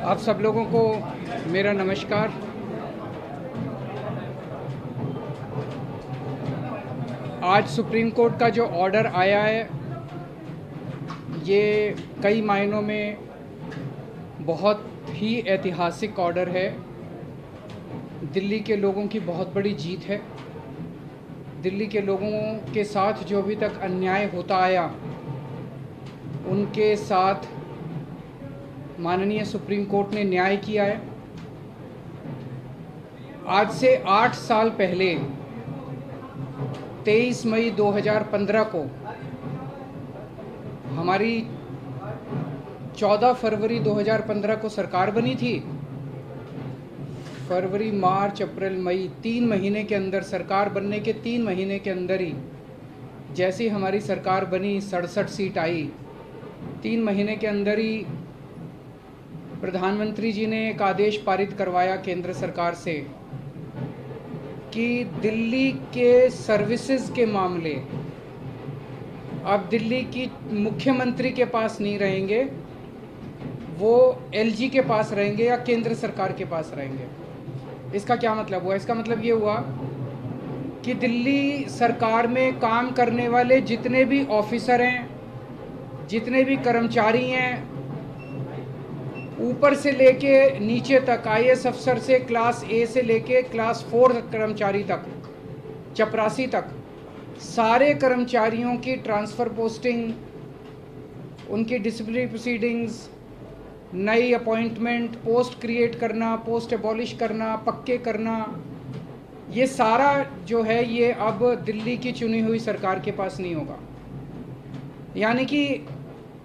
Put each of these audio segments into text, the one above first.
आप सब लोगों को मेरा नमस्कार। आज सुप्रीम कोर्ट का जो ऑर्डर आया है ये कई मायनों में बहुत ही ऐतिहासिक ऑर्डर है। दिल्ली के लोगों की बहुत बड़ी जीत है। दिल्ली के लोगों के साथ जो अभी तक अन्याय होता आया उनके साथ माननीय सुप्रीम कोर्ट ने न्याय किया है। आज से 8 साल पहले 23 मई 2015 को हमारी 14 फरवरी 2015 को सरकार बनी थी। फरवरी, मार्च, अप्रैल, मई 3 महीने के अंदर, सरकार बनने के 3 महीने के अंदर ही जैसे ही हमारी सरकार बनी 67 सीट आई। 3 महीने के अंदर ही प्रधानमंत्री जी ने एक आदेश पारित करवाया केंद्र सरकार से कि दिल्ली के सर्विसेज के मामले अब दिल्ली की मुख्यमंत्री के पास नहीं रहेंगे, वो एलजी के पास रहेंगे या केंद्र सरकार के पास रहेंगे। इसका क्या मतलब हुआ? इसका मतलब ये हुआ कि दिल्ली सरकार में काम करने वाले जितने भी ऑफिसर हैं, जितने भी कर्मचारी हैं, ऊपर से लेके नीचे तक, आईएएस अफसर से क्लास ए से लेके क्लास 4 कर्मचारी तक, चपरासी तक, सारे कर्मचारियों की ट्रांसफ़र पोस्टिंग, उनकी डिसिप्लिनरी प्रोसीडिंग्स, नई अपॉइंटमेंट, पोस्ट क्रिएट करना, पोस्ट एबॉलिश करना, पक्के करना, ये सारा जो है ये अब दिल्ली की चुनी हुई सरकार के पास नहीं होगा। यानी कि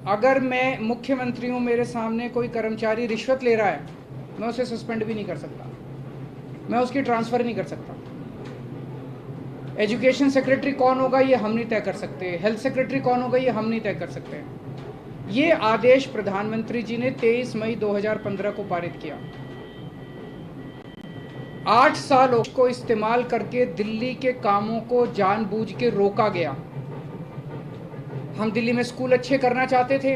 अगर मैं मुख्यमंत्री हूँ, मेरे सामने कोई कर्मचारी रिश्वत ले रहा है, मैं उसे सस्पेंड भी नहीं कर सकता, मैं उसकी ट्रांसफ़र नहीं कर सकता। एजुकेशन सेक्रेटरी कौन होगा ये हम नहीं तय कर सकते, हेल्थ सेक्रेटरी कौन होगा ये हम नहीं तय कर सकते। ये आदेश प्रधानमंत्री जी ने 23 मई 2015 को पारित किया। 8 साल को इस्तेमाल करके दिल्ली के कामों को जानबूझ के रोका गया। हम दिल्ली में स्कूल अच्छे करना चाहते थे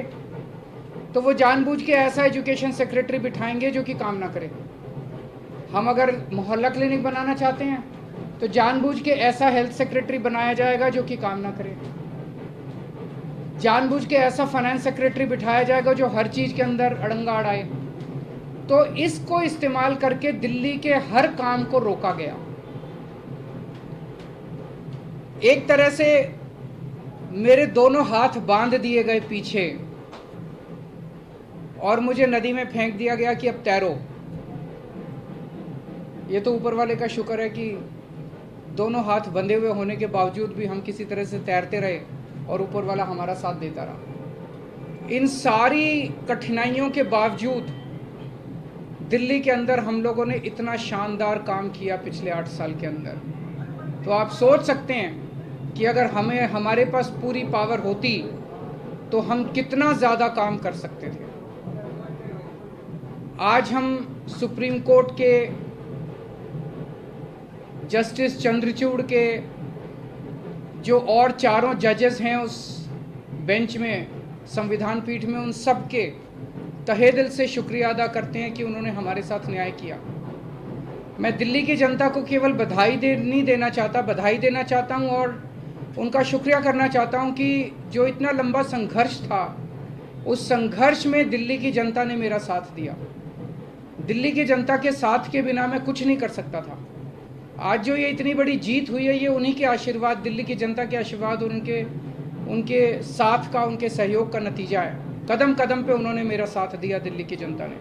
तो वो जानबूझ के ऐसा एजुकेशन सेक्रेटरी बिठाएंगे जो कि काम ना करे। हम अगर मोहल्ला क्लिनिक बनाना चाहते हैं तो जानबूझ के ऐसा हेल्थ सेक्रेटरी बनाया जाएगा जो कि काम ना करे। जानबूझ के ऐसा फाइनेंस सेक्रेटरी बिठाया जाएगा जो हर चीज़ के अंदर अड़ंगा अड़ाए। तो इसको इस्तेमाल करके दिल्ली के हर काम को रोका गया। एक तरह से मेरे दोनों हाथ बांध दिए गए पीछे और मुझे नदी में फेंक दिया गया कि अब तैरो। ये तो ऊपर वाले का शुक्र है कि दोनों हाथ बंधे हुए होने के बावजूद भी हम किसी तरह से तैरते रहे और ऊपर वाला हमारा साथ देता रहा। इन सारी कठिनाइयों के बावजूद दिल्ली के अंदर हम लोगों ने इतना शानदार काम किया पिछले 8 साल के अंदर। तो आप सोच सकते हैं कि अगर हमारे पास पूरी पावर होती तो हम कितना ज़्यादा काम कर सकते थे। आज हम सुप्रीम कोर्ट के जस्टिस चंद्रचूड़ के जो और चारों जजेस हैं उस बेंच में, संविधान पीठ में, उन सब के तहे दिल से शुक्रिया अदा करते हैं कि उन्होंने हमारे साथ न्याय किया। मैं दिल्ली की जनता को केवल नहीं देना चाहता, बधाई देना चाहता हूं और उनका शुक्रिया करना चाहता हूं कि जो इतना लंबा संघर्ष था उस संघर्ष में दिल्ली की जनता ने मेरा साथ दिया। दिल्ली की जनता के साथ के बिना मैं कुछ नहीं कर सकता था। आज जो ये इतनी बड़ी जीत हुई है ये उन्हीं के आशीर्वाद, दिल्ली की जनता के आशीर्वाद और उनके साथ का, उनके सहयोग का नतीजा है। कदम कदम पे उन्होंने मेरा साथ दिया दिल्ली की जनता ने।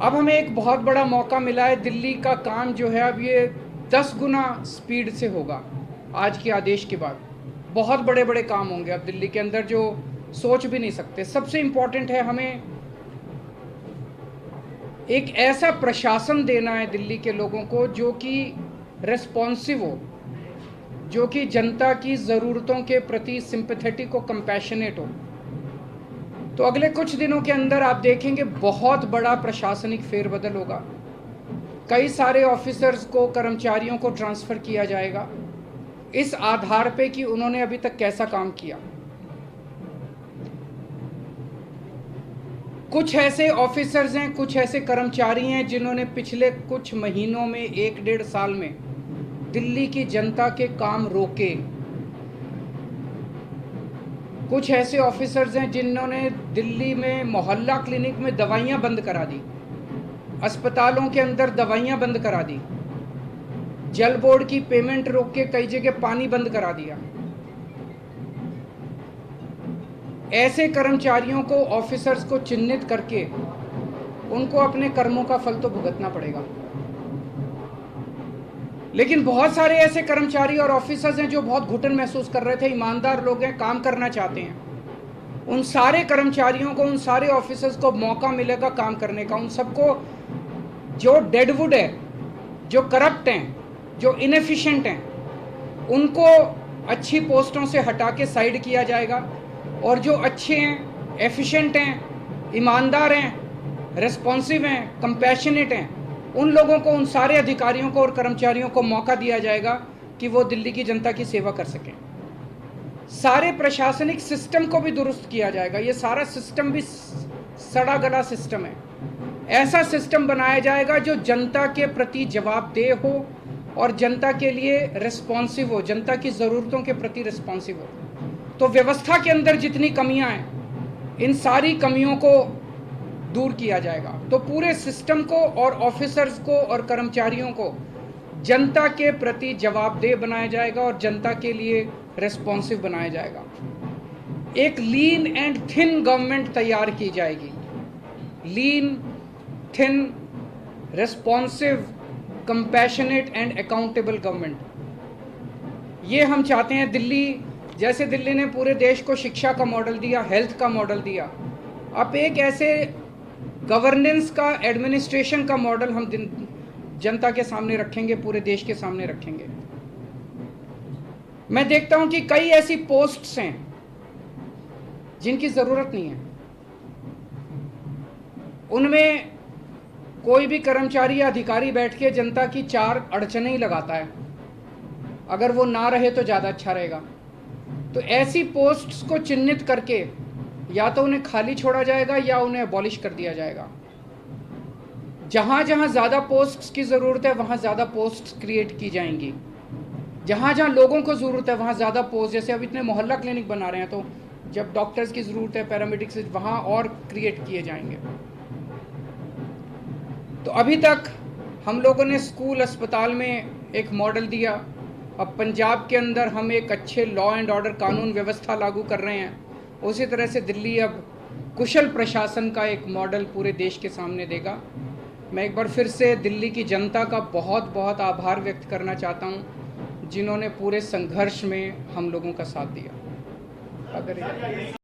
अब हमें एक बहुत बड़ा मौका मिला है। दिल्ली का काम जो है अब ये 10 गुना स्पीड से होगा। आज के आदेश के बाद बहुत बड़े बड़े काम होंगे अब दिल्ली के अंदर जो सोच भी नहीं सकते। सबसे इम्पोर्टेंट है हमें एक ऐसा प्रशासन देना है दिल्ली के लोगों को जो कि रेस्पॉन्सिव हो, जो कि जनता की ज़रूरतों के प्रति सिंपैथेटिक हो, कंपैशनेट हो। तो अगले कुछ दिनों के अंदर आप देखेंगे बहुत बड़ा प्रशासनिक फेरबदल होगा। कई सारे ऑफिसर्स को, कर्मचारियों को ट्रांसफ़र किया जाएगा इस आधार पे कि उन्होंने अभी तक कैसा काम किया। कुछ ऐसे ऑफिसर्स हैं, कुछ ऐसे कर्मचारी हैं जिन्होंने पिछले कुछ महीनों में, 1-1.5 साल में दिल्ली की जनता के काम रोके। कुछ ऐसे ऑफिसर्स हैं जिन्होंने दिल्ली में मोहल्ला क्लिनिक में दवाइयां बंद करा दी, अस्पतालों के अंदर दवाइयां बंद करा दी, जल बोर्ड की पेमेंट रोक के कई जगह पानी बंद करा दिया। ऐसे कर्मचारियों को, ऑफिसर्स को चिन्हित करके उनको अपने कर्मों का फल तो भुगतना पड़ेगा। लेकिन बहुत सारे ऐसे कर्मचारी और ऑफिसर्स हैं जो बहुत घुटन महसूस कर रहे थे, ईमानदार लोग हैं, काम करना चाहते हैं। उन सारे कर्मचारियों को, उन सारे ऑफिसर्स को मौका मिलेगा काम करने का। उन सबको जो डेडवुड है, जो करप्ट हैं, जो इनएफिशिएंट हैं, उनको अच्छी पोस्टों से हटा के साइड किया जाएगा, और जो अच्छे हैं, एफिशिएंट हैं, ईमानदार हैं, रिस्पॉन्सिव हैं, कंपैशनेट हैं, उन लोगों को, उन सारे अधिकारियों को और कर्मचारियों को मौका दिया जाएगा कि वो दिल्ली की जनता की सेवा कर सकें। सारे प्रशासनिक सिस्टम को भी दुरुस्त किया जाएगा। ये सारा सिस्टम भी सड़ा गला सिस्टम है। ऐसा सिस्टम बनाया जाएगा जो जनता के प्रति जवाबदेह हो और जनता के लिए रिस्पॉन्सिव हो, जनता की ज़रूरतों के प्रति रिस्पॉन्सिव हो। तो व्यवस्था के अंदर जितनी कमियां हैं, इन सारी कमियों को दूर किया जाएगा। तो पूरे सिस्टम को और ऑफिसर्स को और कर्मचारियों को जनता के प्रति जवाबदेह बनाया जाएगा और जनता के लिए रिस्पॉन्सिव बनाया जाएगा। एक लीन एंड थिन गवर्नमेंट तैयार की जाएगी। Lean, thin, responsive, compassionate and accountable government. ये हम चाहते हैं। दिल्ली, जैसे दिल्ली ने पूरे देश को शिक्षा का मॉडल दिया, हेल्थ का मॉडल दिया, अब एक ऐसे गवर्नेंस का, एडमिनिस्ट्रेशन का मॉडल हम जनता के सामने रखेंगे, पूरे देश के सामने रखेंगे। मैं देखता हूं कि कई ऐसी पोस्ट्स हैं जिनकी जरूरत नहीं है। उनमें कोई भी कर्मचारी या अधिकारी बैठ के जनता की 4 अड़चनें ही लगाता है। अगर वो ना रहे तो ज़्यादा अच्छा रहेगा। तो ऐसी पोस्ट्स को चिन्हित करके या तो उन्हें खाली छोड़ा जाएगा या उन्हें अबॉलिश कर दिया जाएगा। जहाँ जहाँ ज़्यादा पोस्ट्स की ज़रूरत है वहाँ ज़्यादा पोस्ट्स क्रिएट की जाएंगी। जहाँ जहाँ लोगों को ज़रूरत है वहाँ ज़्यादा पोस्ट, जैसे अब इतने मोहल्ला क्लिनिक बना रहे हैं, तो जब डॉक्टर्स की ज़रूरत है, पैरामेडिक्स, वहाँ और क्रिएट किए जाएंगे। तो अभी तक हम लोगों ने स्कूल, अस्पताल में एक मॉडल दिया। अब पंजाब के अंदर हम एक अच्छे लॉ एंड ऑर्डर, कानून व्यवस्था लागू कर रहे हैं। उसी तरह से दिल्ली अब कुशल प्रशासन का एक मॉडल पूरे देश के सामने देगा। मैं एक बार फिर से दिल्ली की जनता का बहुत बहुत आभार व्यक्त करना चाहता हूं, जिन्होंने पूरे संघर्ष में हम लोगों का साथ दिया। अगर